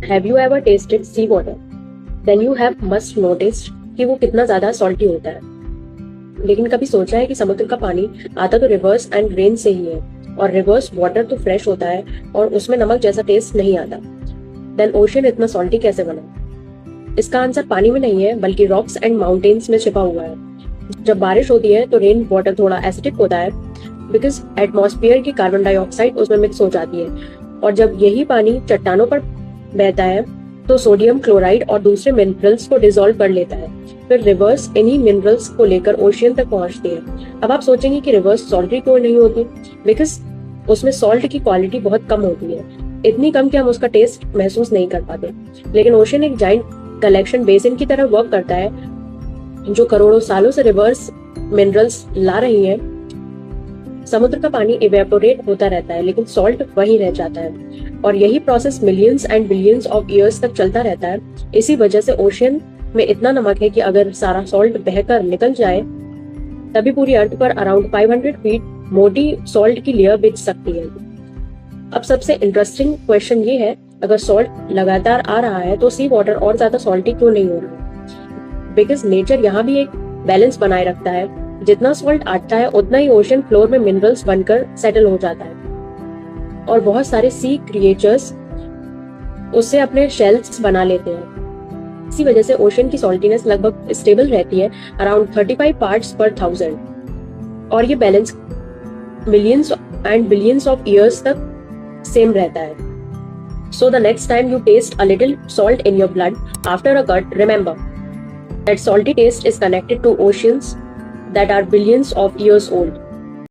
Have you ever tested sea water? Then you have must noticed कि वो कितना ज्यादा सॉल्टी होता है। लेकिन कभी सोचा है कि समुद्र का पानी आता तो रिवर्स एंड रेन से ही है, और रिवर्स वाटर तो फ्रेश होता है और उसमें नमक जैसा टेस्ट नहीं आता। देन ओशियन इतना सॉल्टी कैसे बना? इसका आंसर पानी में नहीं है, बल्कि रॉक्स एंड माउंटेन्स में छिपा हुआ है। जब बारिश होती है तो रेन वाटर थोड़ा एसिडिक होता है, बिकॉज एटमॉस्फेयर की कार्बन डाइऑक्साइड उसमें मिक्स हो जाती है। और जब यही पानी चट्टानों पर बहता है तो सोडियम क्लोराइड और दूसरे मिनरल्स को डिसॉल्व कर लेता है। फिर रिवर्स इन्हीं मिनरल्स को लेकर ओशियन तक पहुंचती है। अब आप सोचेंगे कि रिवर्स सॉल्टी क्यों नहीं होती? बिकॉज उसमें सॉल्ट की क्वालिटी बहुत कम होती है, इतनी कम कि हम उसका टेस्ट महसूस नहीं कर पाते। लेकिन ओशियन एक जाइंट कलेक्शन बेसिन की तरह वर्क करता है, जो करोड़ों सालों से रिवर्स मिनरल्स ला रही है। समुद्र का पानी इवेपोरेट होता रहता है, लेकिन सॉल्ट वहीं रह जाता है, और यही process millions and billions of years तक चलता रहता है। इसी वजह से ओशियन में इतना नमक है कि अगर सारा सॉल्ट बहकर निकल जाए तभी पूरी अर्थ पर अराउंड 500 फीट मोटी सॉल्ट की लेयर बिछ सकती है। अब सबसे इंटरेस्टिंग क्वेश्चन ये है, अगर सॉल्ट लगातार आ रहा है तो सी वाटर और ज्यादा सॉल्टी क्यों नहीं हो रहा? बिकॉज नेचर यहाँ भी एक बैलेंस बनाए रखता है। जितना सॉल्ट आता है उतना ही ओशन फ्लोर में मिनरल्स बनकर सेटल हो जाता है, और बहुत सारे सी क्रिएचर्स उससे अपने शेल्स बना लेते हैं। इसी वजह से ओशन की सॉल्टीनेस लगभग स्टेबल रहती है, अराउंड 35 पार्ट्स पर 1000, और ये balance millions and billions of years तक सेम रहता है। So the next time you taste a little salt in your blood after a cut, remember that salty taste is connected to oceans that are billions of years old.